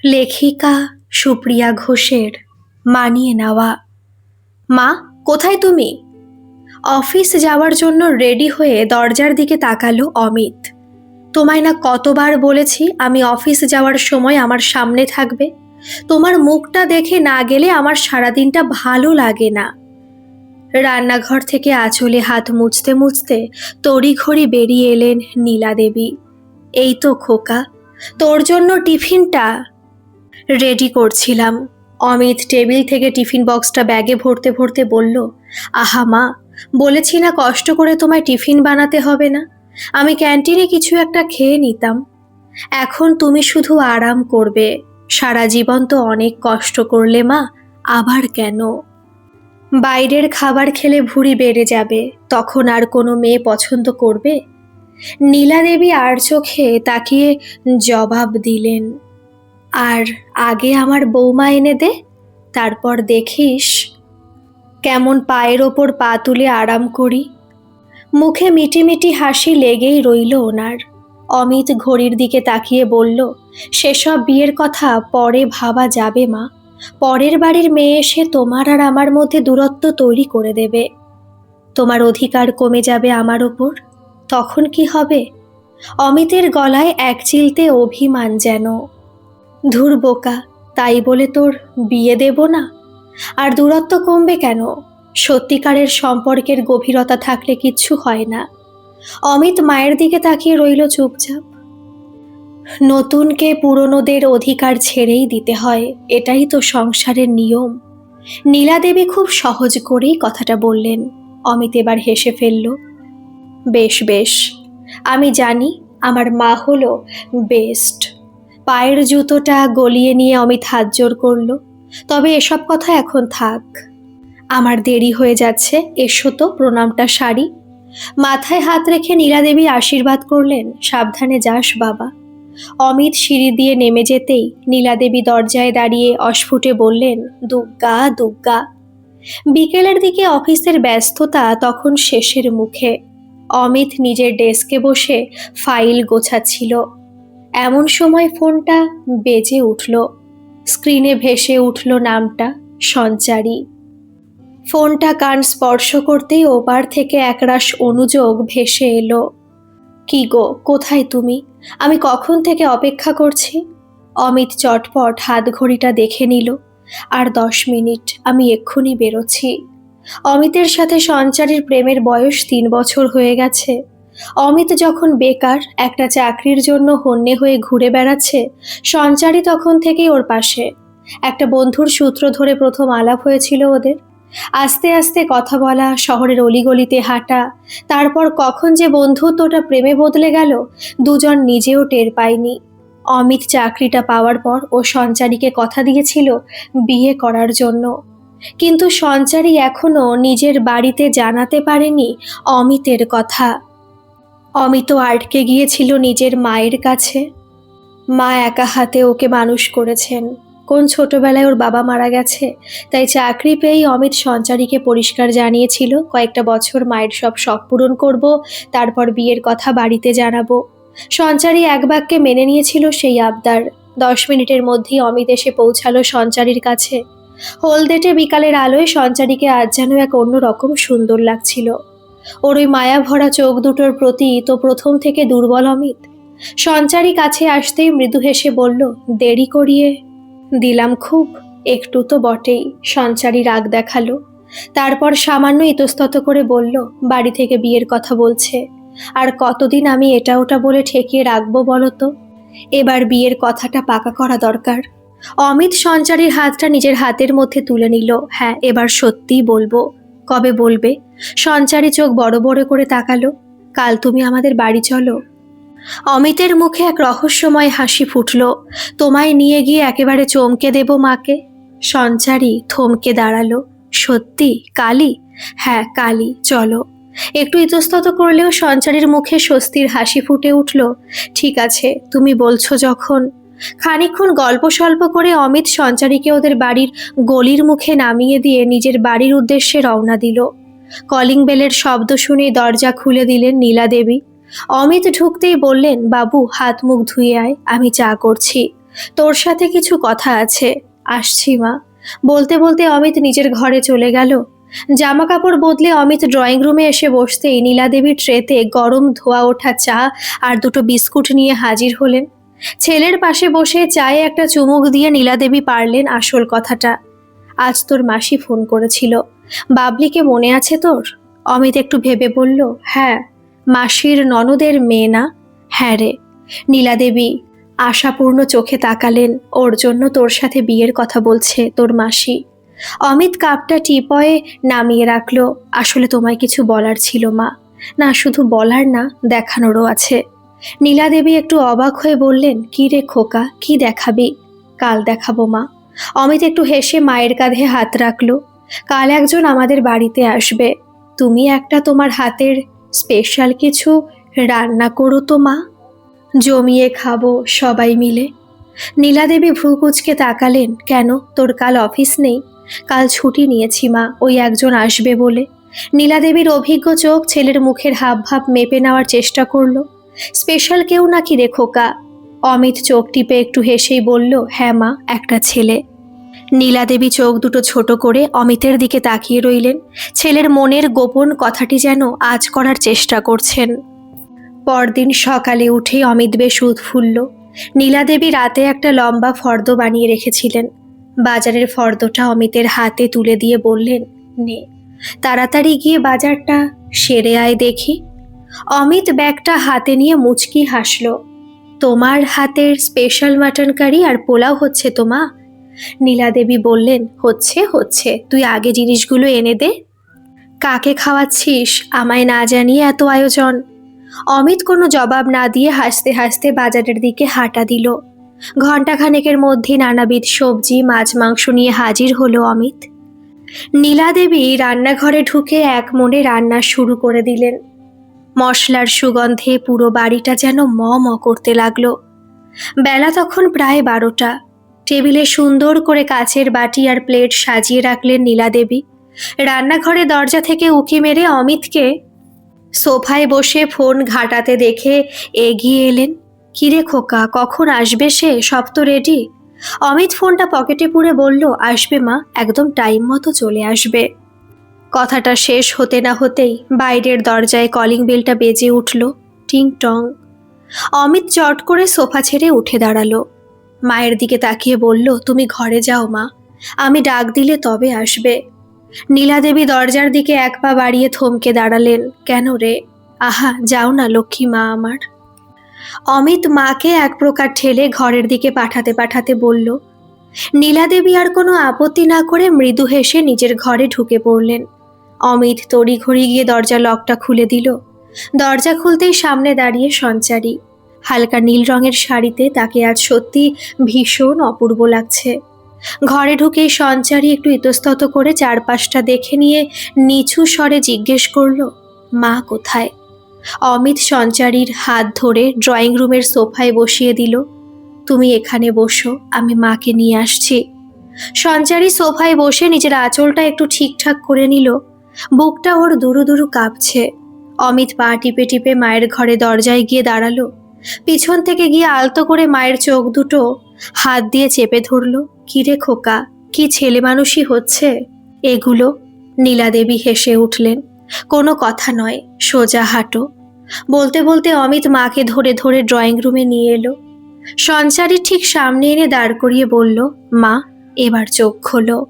লেখিকা সুপ্রিয়া ঘোষের মানিয়ে নেওয়া। মা, কোথায় তুমি? অফিস যাওয়ার জন্য রেডি হয়ে দরজার দিকে তাকালো অমিত। তোমায় না কতবার বলেছি আমি অফিস যাওয়ার সময় আমার সামনে থাকবে। তোমার মুখটা দেখে না গেলে আমার সারাদিনটা ভালো লাগে না। রান্নাঘর থেকে আঁচলে হাত মুছতে মুছতে তড়িঘড়ি বেরিয়ে এলেন নীলা দেবী। এই তো খোকা, তোর জন্য টিফিনটা রেডি করছিলাম। অমিত টেবিল থেকে টিফিন বক্সটা ব্যাগে ভরতে ভরতে বলল, আহা মা, বলেছি না কষ্ট করে তোমায় টিফিন বানাতে হবে না। আমি ক্যান্টিনে কিছু একটা খেয়ে নিতাম। এখন তুমি শুধু আরাম করবে। সারা জীবন তো অনেক কষ্ট করলে মা, আবার কেন? বাইরের খাবার খেলে ভুঁড়ি বেড়ে যাবে, তখন আর কোনো মেয়ে পছন্দ করবে? নীলা দেবী আর চোখে তাকিয়ে জবাব দিলেন, আর আগে আমার বৌমা এনে দে, তারপর দেখিস কেমন পায়ের ওপর পা তুলে আরাম করি। মুখে মিটিমিটি হাসি লেগেই রইল ওনার। অমিত ঘড়ির দিকে তাকিয়ে বলল, সেসব বিয়ের কথা পরে ভাবা যাবে মা। পরের বাড়ির মেয়ে এসে তোমার আর আমার মধ্যে দূরত্ব তৈরি করে দেবে। তোমার অধিকার কমে যাবে আমার ওপর। তখন কি হবে? অমিতের গলায় এক চিলতে অভিমান যেন। ধুর বোকা, তাই বলে তোর বিয়ে দেব না? আর দূরত্ব কমবে কেন? সত্যিকারের সম্পর্কের গভীরতা থাকলে কিচ্ছু হয় না। অমিত মায়ের দিকে তাকিয়ে রইল চুপচাপ। নতুনকে পুরনোদের অধিকার ছেড়েই দিতে হয়, এটাই তো সংসারের নিয়ম। নীলা দেবী খুব সহজ করেই কথাটা বললেন। অমিত এবার হেসে ফেলল। বেশ বেশ, আমি জানি আমার মা হলো বেস্ট। পায়ের জুতোটা গলিয়ে নিয়ে অমিত হাত জোড় করল। তবে এসব কথা এখন থাক, আমার দেরি হয়ে যাচ্ছে, এসো তো প্রণামটা সারি। মাথায় হাত রেখে নীলা দেবী আশীর্বাদ করলেন, সাবধানে যাস বাবা। অমিত সিঁড়ি দিয়ে নেমে যেতেই নীলা দেবী দরজায় দাঁড়িয়ে অস্ফুটে বললেন, দুগ্গা দুগ্গা। বিকেলের দিকে অফিসের ব্যস্ততা তখন শেষের মুখে। অমিত নিজের ডেস্কে বসে ফাইল গোছাচ্ছিল। এমন সময় ফোনটা বেজে উঠল। স্ক্রিনে ভেসে উঠল নামটা, সঞ্চারী। ফোনটা কান স্পর্শ করতেই ওপার থেকে একরাশ অনুযোগ ভেসে এলো। কি গো, কোথায় তুমি? আমি কখন থেকে অপেক্ষা করছি। অমিত চটপট হাত ঘড়িটা দেখে নিল। আর 10 মিনিট, আমি এক্ষুনি বেরোচ্ছি। অমিতের সাথে সঞ্চারীর প্রেমের বয়স 3 বছর হয়ে গেছে। অমিত যখন বেকার একটা চাকরির জন্য হন্যে হয়ে ঘুরে বেড়াচ্ছে, সঞ্চারী তখন থেকেই ওর পাশে। একটা বন্ধুর সূত্র ধরে প্রথম আলাপ হয়েছিল ওদের। আস্তে আস্তে কথা বলা, শহরের অলিগলিতে হাঁটা, তারপর কখন যে বন্ধুত্বটা প্রেমে বদলে গেল দুজন নিজেও টের পায়নি। অমিত চাকরিটা পাওয়ার পর ও সঞ্চারীকে কথা দিয়েছিল বিয়ে করার জন্য, কিন্তু সঞ্চারী এখনো নিজের বাড়িতে জানাতে পারেনি অমিতের কথা। অমিত আটকে গিয়েছিল নিজের মায়ের কাছে। মা একা হাতে ওকে মানুষ করেছেন। কোন ছোটবেলায় ওর বাবা মারা গেছে, তাই চাকরি পেয়েই অমিত সঞ্চারীকে পরিষ্কার জানিয়েছিল, কয়েকটা বছর মায়ের সব শখ পূরণ করব, তারপর বিয়ের কথা বাড়িতে জানাবো। সঞ্চারী এক বাক্যে মেনে নিয়েছিল সেই আবদার। 10 মিনিটের মধ্যেই অমিত এসে পৌঁছালো সঞ্চারীর কাছে। হলদেটে বিকালের আলোয় সঞ্চারীকে আজ যেন এক অন্যরকম সুন্দর লাগছিল। ওর ওই মায়া ভরা চোখ দুটোর প্রতি তো প্রথম থেকে দুর্বল অমিত। সঞ্চারী কাছে আসতেই মৃদু হেসে বলল, দেরি করিয়ে দিলাম খুব? একটু তো বটেই। সঞ্চারী রাগ দেখালো। তারপর সামান্য ইতস্তত করে বলল, বাড়ি থেকে বিয়ের কথা বলছে। আর কতদিন আমি এটা ওটা বলে ঠেকিয়ে রাখবো বলো তো? এবার বিয়ের কথাটা পাকা করা দরকার। অমিত সঞ্চারীর হাতটা নিজের হাতের মধ্যে তুলে নিল। হ্যাঁ, এবার সত্যিই বলবো। কবে বলবে? সঞ্চারী চোখ বড় বড় করে তাকালো। কাল তুমি আমাদের বাড়ি চলো। অমিতের মুখে এক রহস্যময় হাসি ফুটল। তোমায় নিয়ে গিয়ে একেবারে চমকে দেব মাকে। সঞ্চারী থমকে দাঁড়ালো। সত্যি কালই? হ্যাঁ কালই, চলো। একটু ইতস্তত করলেও সঞ্চারীর মুখে স্বস্তির হাসি ফুটে উঠল। ঠিক আছে, তুমি বলছো যখন। খানিকক্ষণ গল্প স্বল্প করে অমিত সঞ্চারীকে ওদের বাড়ির গলির মুখে নামিয়ে দিয়ে নিজের বাড়ির উদ্দেশ্যে রওনা দিল। কলিং বেলের শব্দ শুনে দরজা খুলে দিলেন নীলা দেবী। অমিত ঢুকতেই বললেন, বাবু হাত মুখ ধুয়ে আয়, আমি চা করছি। তোর সাথে কিছু কথা আছে। আসছি মা। বলতে বলতে অমিত নিজের ঘরে চলে গেল। জামা কাপড় বদলে অমিত ড্রয়িং রুমে এসে বসতেই নীলাদেবীর ট্রেতে গরম ধোয়া ওঠা চা আর দুটো বিস্কুট নিয়ে হাজির হলেন। ছেলের পাশে বসে চায়ে একটা চুমুক দিয়ে নীলাদেবী পারলেন আসল কথাটা। আজ তোর মাসি ফোন করেছিল। বাবলিকে মনে আছে তোর? অমিত একটু ভেবে বলল, হ্যাঁ। মাসির ননদের মেয়ে না? হ্যাঁ রে। নীলাদেবী আশাপূর্ণ চোখে তাকালেন। ওর জন্য তোর সাথে বিয়ের কথা বলছে তোর মাসি। অমিত কাপটা টিপয়ে নামিয়ে রাখলো। আসলে তোমায় কিছু বলার ছিল মা। না, শুধু বলার না, দেখানোরও আছে। নীলাদেবী একটু অবাক হয়ে বললেন, কি রে খোকা, কি দেখাবি? কাল দেখাবো মা। অমিত একটু হেসে মায়ের কাঁধে হাত রাখলো। কাল একজন আমাদের বাড়িতে আসবে। তুমি একটা তোমার হাতের স্পেশাল কিছু রান্না করো তো মা। জমিয়ে খাবো সবাই মিলে। নীলাদেবী ভ্রু কুঁচকে তাকালেন, কেন, তোর কাল অফিস নেই? কাল ছুটি নিয়েছি মা, ওই একজন আসবে বলে। নীলাদেবীর অভিজ্ঞ চোখ ছেলের মুখের হাবভাব মেপে নেওয়ার চেষ্টা করলো। স্পেশাল কেউ নাকি রে খোকা? অমিত চোখ টিপে একটু হেসেই বলল, হ্যাঁ মা, একটা ছেলে। নীলাদেবী চোখ দুটো ছোট করে অমিতের দিকে তাকিয়ে রইলেন। ছেলের মনের গোপন কথাটি যেন আঁচ করার চেষ্টা করছেন। পরদিন সকালে উঠেই অমিত বেশ উৎফুল্ল। নীলাদেবী রাতে একটা লম্বা ফর্দ বানিয়ে রেখেছিলেন। বাজারের ফর্দটা অমিতের হাতে তুলে দিয়ে বললেন, নে, তাড়াতাড়ি গিয়ে বাজারটা সেরে আয় দেখি। অমিত ব্যাগটা হাতে নিয়ে মুচকি হাসল। তোমার হাতের স্পেশাল মাটন কারি আর পোলাও হচ্ছে তো মা? নীলাদেবী বললেন, হচ্ছে হচ্ছে, তুই আগে জিনিসগুলো এনে দে। কাকে খাওয়াচ্ছিস আমায় না জানিয়ে এত আয়োজন? অমিত কোনো জবাব না দিয়ে হাসতে হাসতে বাজারের দিকে হাঁটা দিল। ঘণ্টাখানেকের মধ্যে নানাবিধ সবজি মাছ মাংস নিয়ে হাজির হলো অমিত। নীলাদেবী রান্নাঘরে ঢুকে এক মনে রান্না শুরু করে দিলেন। মশলার সুগন্ধে পুরো বাড়িটা যেন ম ম করতে লাগলো। বেলা তখন প্রায় 12টা। টেবিলে সুন্দর করে কাচের বাটি আর প্লেট সাজিয়ে রাখলেন নীলাদেবী। রান্নাঘরে দরজা থেকে উঁকি মেরে অমিতকে সোফায় বসে ফোন ঘাটাতে দেখে এগিয়ে এলেন। কিরে খোকা, কখন আসবে সে? সব তো রেডি? অমিত ফোনটা পকেটে পুরে বলল, আসবে মা, একদম টাইম মতো চলে আসবে। কথাটা শেষ হতে না হতেই বাইরের দরজায় কলিং বেলটা বেজে উঠল, টিং টং। অমিত চট করে সোফা ছেড়ে উঠে দাঁড়ালো। মায়ের দিকে তাকিয়ে বলল, তুমি ঘরে যাও মা, আমি ডাক দিলে তবে আসবে। নীলাদেবী দরজার দিকে এক পা বাড়িয়ে থমকে দাঁড়ালেন। কেন রে? আহা, যাও না লক্ষ্মী মা আমার। অমিত মাকে এক প্রকার ঠেলে ঘরের দিকে পাঠাতে পাঠাতে বলল। নীলাদেবী আর কোনো আপত্তি না করে মৃদু হেসে নিজের ঘরে ঢুকে পড়লেন। অমিত তড়িঘড়ি গিয়ে দরজা লকটা খুলে দিল। দরজা খুলতেই সামনে দাঁড়িয়ে সঞ্চারী। হালকা নীল রঙের শাড়িতে তাকে আজ সত্যি ভীষণ অপূর্ব লাগছে। ঘরে ঢুকেই সঞ্চারী একটু ইতস্তত করে চারপাশটা দেখে নিয়ে নিচু স্বরে জিজ্ঞেস করল, মা কোথায়? অমিত সঞ্চারীর হাত ধরে ড্রয়িং রুমের সোফায় বসিয়ে দিল। তুমি এখানে বসো, আমি মাকে নিয়ে আসছি। সঞ্চারী সোফায় বসে নিজের আঁচলটা একটু ঠিকঠাক করে নিল। বুকটা ওর দুরু দুরু কাঁপছে। অমিত পা টিপে টিপে মায়ের ঘরে দরজায় গিয়ে দাঁড়ালো। পিছন থেকে গিয়ে আলতো করে মায়ের চোখ দুটো হাত দিয়ে চেপে ধরল। কিরে খোকা, কি ছেলে মানুষই হচ্ছে এগুলো? নীলাদেবী হেসে উঠলেন। কোনো কথা নয়, সোজা হাঁটো। বলতে বলতে অমিত মাকে ধরে ধরে ড্রয়িং রুমে নিয়ে এলো। সঞ্চারী ঠিক সামনে এনে দাঁড় করিয়ে বলল, মা, এবার চোখ খোলো।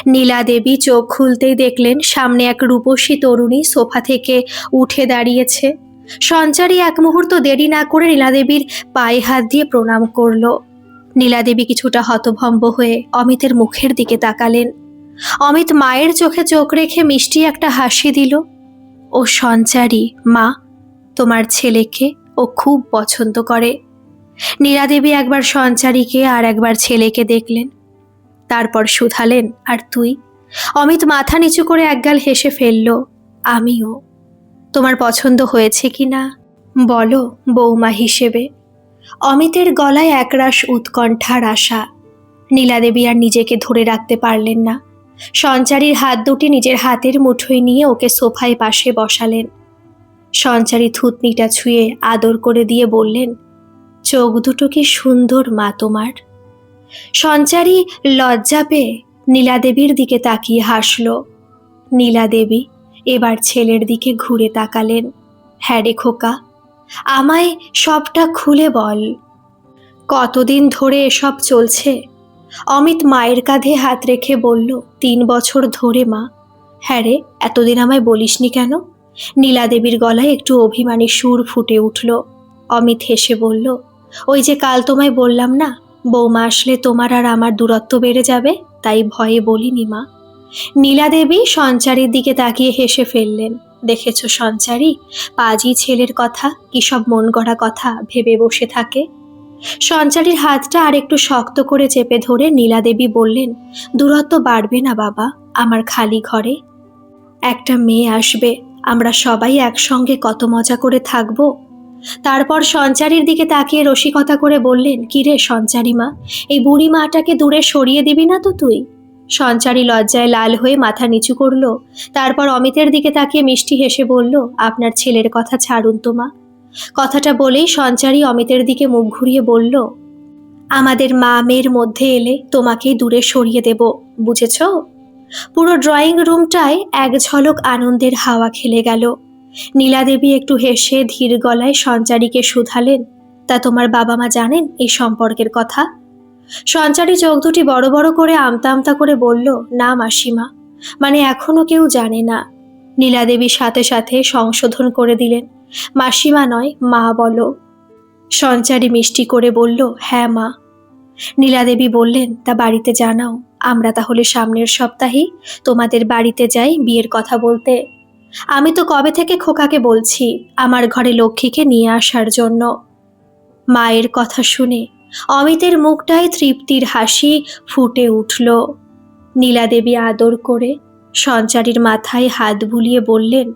নীলাদেবী চোখ খুলতেই দেখলেন সামনে এক রূপসী তরুণী সোফা থেকে উঠে দাঁড়িয়েছে। সঞ্চারী এক মুহূর্ত দেরি না করে নীলাদেবীর পায়ে হাত দিয়ে প্রণাম করল। নীলাদেবী কিছুটা হতভম্ব হয়ে অমিতের মুখের দিকে তাকালেন। অমিত মায়ের চোখে চোখ রেখে মিষ্টি একটা হাসি দিল। ও সঞ্চারী মা, তোমার ছেলেকে ও খুব পছন্দ করে। নীলাদেবী একবার সঞ্চারীকে আর একবার ছেলেকে দেখলেন, তারপর শুধালেন, আর তুই? অমিত মাথা নিচু করে একগাল হেসে ফেলল। আমিও। তোমার পছন্দ হয়েছে কি না বলো বৌমা হিসেবে। অমিতের গলায় একরাশ উৎকণ্ঠার আশা। নীলাদেবী আর নিজেকে ধরে রাখতে পারলেন না। সঞ্চারীর হাত দুটি নিজের হাতের মুঠোয় নিয়ে ওকে সোফায় পাশে বসালেন। সঞ্চারী থুতনিটা ছুঁয়ে আদর করে দিয়ে বললেন, চোখ দুটো কি সুন্দর মা তোমার। সঞ্চারী লজ্জা পেয়ে নীলাদেবীর দিকে তাকিয়ে হাসল। নীলাদেবী এবার ছেলের দিকে ঘুরে তাকালেন। হ্যাঁ রে খোকা, আমায় সবটা খুলে বল। কতদিন ধরে এসব চলছে? অমিত মায়ের কাঁধে হাত রেখে বলল, 3 বছর ধরে মা। হ্যাঁ রে, এতদিন আমায় বলিসনি কেন? নীলাদেবীর গলায় একটু অভিমানী সুর ফুটে উঠল। অমিত হেসে বলল, ওই যে কাল তোমায় বললাম না, বৌমা আসলে তোমার আর আমার দূরত্ব বেড়ে যাবে, তাই ভয়ে বলিনি মা। নীলাদেবী সঞ্চারীর দিকে তাকিয়ে হেসে ফেললেন। দেখেছ সঞ্চারী, পাজি ছেলের কথা কি সব মন গড়া কথা ভেবে বসে থাকে। সঞ্চারীর হাতটা আর একটু শক্ত করে চেপে ধরে নীলাদেবী বললেন, দূরত্ব বাড়বে না বাবা, আমার খালি ঘরে একটা মেয়ে আসবে, আমরা সবাই একসঙ্গে কত মজা করে থাকবো। তারপর সঞ্চারীর দিকে তাকিয়ে রসিকতা করে বললেন, কিরে সঞ্চারী মা, এই বুড়ি মাটাকে দূরে সরিয়ে দিবি না তো তুই? সঞ্চারী লজ্জায় লাল হয়ে মাথা নিচু করল। তারপর অমিতের দিকে তাকিয়ে মিষ্টি হেসে বলল, আপনার ছেলের কথা ছাড়ুন তো মা। কথাটা বলেই সঞ্চারী অমিতের দিকে মুখ ঘুরিয়ে বলল, আমাদের মা মেয়ের মধ্যে এলে তোমাকেই দূরে সরিয়ে দেব, বুঝেছ? পুরো ড্রয়িং রুমটায় এক ঝলক আনন্দের হাওয়া খেলে গেল। নীলাদেবী একটু হেসে ধীর গলায় সঞ্চারীকে শুধালেন, তা তোমার বাবা মা জানেন এই সম্পর্কের কথা? সঞ্চারী চোখ দুটি বড় বড় করে আমতা আমতা করে বলল, না মাসিমা, মানে এখনো কেউ জানে না। নীলাদেবী সাথে সাথে সংশোধন করে দিলেন, মাসিমা নয় মা বলো। সঞ্চারী মিষ্টি করে বলল, হ্যাঁ মা। নীলাদেবী বললেন, তা বাড়িতে জানাও, আমরা তাহলে সামনের সপ্তাহেই তোমাদের বাড়িতে যাই বিয়ের কথা বলতে। আমি তো কবে থেকে খোকাকে বলছি আমার ঘরে লক্ষ্মীকে নিয়ে আসার জন্য। মায়ের কথা শুনে অমিতের মুখটায় তৃপ্তির হাসি ফুটে উঠল। নীলাদেবী আদর করে সঞ্চারীর মাথায় হাত বুলিয়ে বললেন,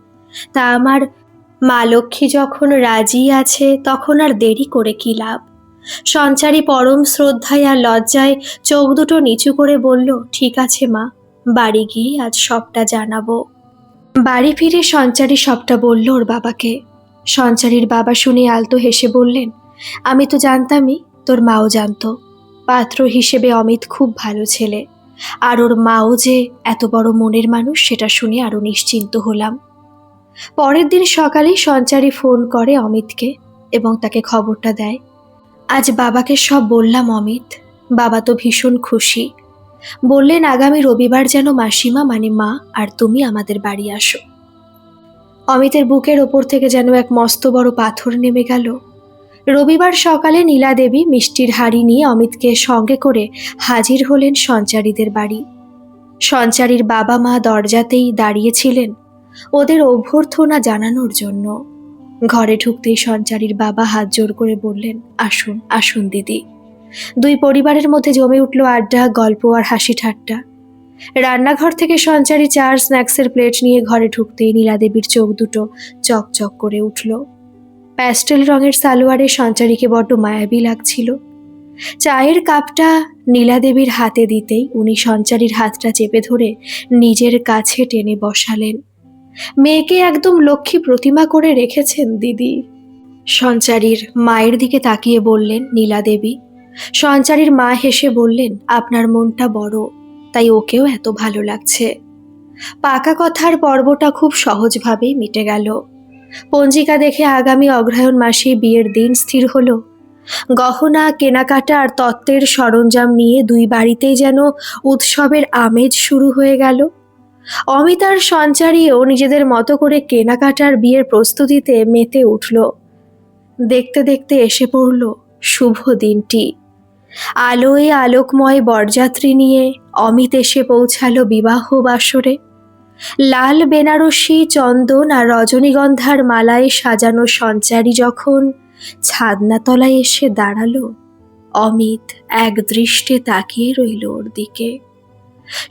তা আমার মা লক্ষ্মী যখন রাজি আছে তখন আর দেরি করে কি লাভ? সঞ্চারী পরম শ্রদ্ধায় আর লজ্জায় চোখ দুটো নিচু করে বলল, ঠিক আছে মা, বাড়ি গিয়ে আজ সবটা জানাবো। বাড়ি ফিরে সঞ্চারী সবটা বলল ওর বাবাকে। সঞ্চারীর বাবা শুনে আলতো হেসে বললেন, আমি তো জানতামই, তোর মাও জানতো। পাত্র হিসেবে অমিত খুব ভালো ছেলে, আর ওর মাও যে এত বড় মনের মানুষ সেটা শুনে আরো নিশ্চিন্ত হলাম। পরের দিন সকালেই সঞ্চারী ফোন করে অমিতকে এবং তাকে খবরটা দেয়, আজ বাবাকে সব বললাম অমিত। বাবা তো ভীষণ খুশি। বললেন আগামী রবিবার যেন মাসিমা মানে মা আর তুমি আমাদের বাড়ি আসো। অমিতের বুকের ওপর থেকে যেন এক মস্ত বড় পাথর নেমে গেল। রবিবার সকালে নীলাদেবী মিষ্টির হাড়ি নিয়ে অমিতকে সঙ্গে করে হাজির হলেন সঞ্চারীদের বাড়ি। সঞ্চারীর বাবা মা দরজাতেই দাঁড়িয়েছিলেন ওদের অভ্যর্থনা জানানোর জন্য। ঘরে ঢুকতেই সঞ্চারীর বাবা হাত জোর করে বললেন, আসুন আসুন দিদি। দুই পরিবারের মধ্যে জমে উঠল আড্ডা, গল্প আর হাসি ঠাট্টা। রান্নাঘর থেকে সঞ্চারী চার স্ন্যাক্সের প্লেট নিয়ে ঘরে ঢুকতেই নীলাদেবীর চোখ দুটো চকচক করে উঠল। প্যাস্টেল রঙের সালোয়ারে সঞ্চারীকে বড্ড মায়াবী লাগছিল। চায়ের কাপটা নীলাদেবীর হাতে দিতেই উনি সঞ্চারীর হাতটা চেপে ধরে নিজের কাছে টেনে বসালেন। মেয়েকে একদম লক্ষ্মী প্রতিমা করে রেখেছেন দিদি। সঞ্চারীর মায়ের দিকে তাকিয়ে বললেন নীলাদেবী। সঞ্চারীর মা হেসে বললেন, আপনার মনটা বড়, তাই ওকেও এত ভালো লাগছে। পাকা কথার পর্বটা খুব সহজভাবেই মিটে গেল। পঞ্জিকা দেখে আগামী অগ্রহায়ণ মাসে বিয়ের দিন স্থির হলো। গহনা, কেনাকাটা আর তত্ত্বের সরঞ্জাম নিয়ে দুই বাড়িতেই যেন উৎসবের আমেজ শুরু হয়ে গেল। অমিত আর সঞ্চারীও নিজেদের মতো করে কেনাকাটার বিয়ের প্রস্তুতিতে মেতে উঠল। দেখতে দেখতে এসে পড়ল শুভ দিনটি। আলোয় আলোকময় বরযাত্রী নিয়ে অমিত এসে পৌঁছালো বিবাহ বাসরে। লাল বেনারসি, চন্দন আর রজনীগন্ধার মালায় সাজানো সঞ্চারী যখন ছাদনাতলায় এসে দাঁড়ালো, অমিত এক দৃষ্টে তাকিয়ে রইল ওর দিকে।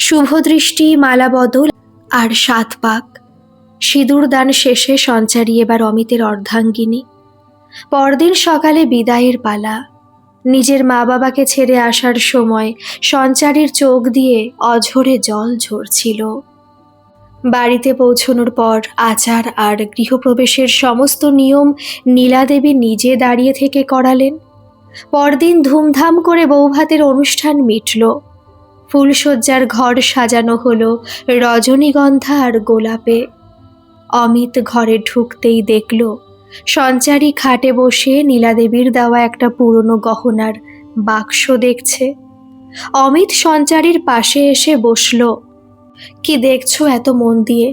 শুভ দৃষ্টি, মালা বদল আর 7 পাক। সিঁদুর দান শেষে সঞ্চারী এবার অমিতের অর্ধাঙ্গিনী। পরদিন সকালে বিদায়ের পালা। নিজের মা বাবাকে ছেড়ে আসার সময় সঞ্চারীর চোখ দিয়ে অঝরে জল ঝরছিল। বাড়িতে পৌঁছানোর পর আচার আর গৃহপ্রবেশের সমস্ত নিয়ম নীলাদেবী নিজে দাঁড়িয়ে থেকে করালেন। পরদিন ধুমধাম করে বৌভাতের অনুষ্ঠান মিটল। ফুলশয্যার ঘর সাজানো হলো রজনীগন্ধা আর গোলাপে। অমিত ঘরে ঢুকতেই দেখল সঞ্চারী খাটে বসে নীলাদেবীর দেওয়া একটা পুরনো গহনার বাক্স দেখছে। অমিত সঞ্চারীর পাশে এসে বসল। কি দেখছো এত মন দিয়ে?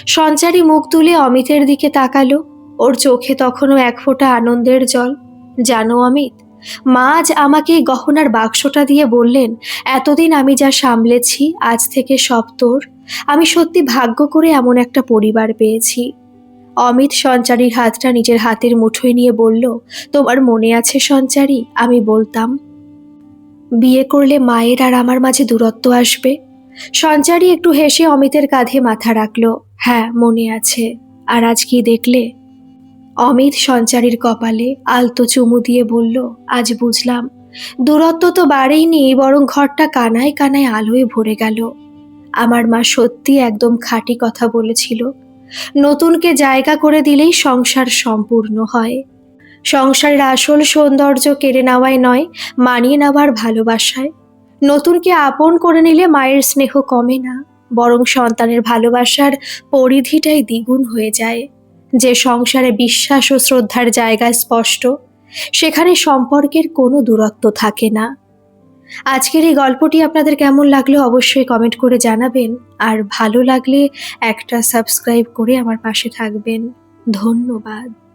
সঞ্চারী মুখ তুলে অমিতের দিকে তাকালো। ওর চোখে তখনও এক ফোঁটা আনন্দের জল। জানো অমিত, মা আজ আমাকে এই গহনার বাক্সটা দিয়ে বললেন, এতদিন আমি যা সামলেছি আজ থেকে সব তোর। আমি সত্যি ভাগ্য করে এমন একটা পরিবার পেয়েছি। অমিত সঞ্চারীর হাতটা নিজের হাতের মুঠোয় নিয়ে বলল, তোমার মনে আছে সঞ্চারী, আমি বলতাম বিয়ে করলে মায়ের আর আমার মাঝে দূরত্ব আসবে। সঞ্চারী একটু হেসে অমিতের কাঁধে মাথা রাখল। হ্যাঁ, মনে আছে। আর আজ কি দেখলে? অমিত সঞ্চারীর কপালে আলতো চুমু দিয়ে বলল, আজ বুঝলাম দূরত্ব তো বাড়েইনি, বরং ঘরটা কানায় কানায় আলোয় ভরে গেল। আমার মা সত্যি একদম খাঁটি কথা বলেছিল, নতুনকে জায়গা করে দিলেই সংসার সম্পূর্ণ হয়। সংসারের আসল সৌন্দর্য কেড়ে নেওয়ায় নয়, মানিয়ে নেওয়ার ভালোবাসায়। নতুনকে আপন করে নিলে মায়ের স্নেহ কমে না, বরং সন্তানের ভালোবাসার পরিধিটাই দ্বিগুণ হয়ে যায়। যে সংসারে বিশ্বাস ও শ্রদ্ধার জায়গা স্পষ্ট, সেখানে সম্পর্কের কোনো দূরত্ব থাকে না। আজকের এই গল্পটি আপনাদের কেমন লাগলো অবশ্যই কমেন্ট করে জানাবেন, আর ভালো লাগলে একটা সাবস্ক্রাইব করে আমার পাশে থাকবেন। ধন্যবাদ।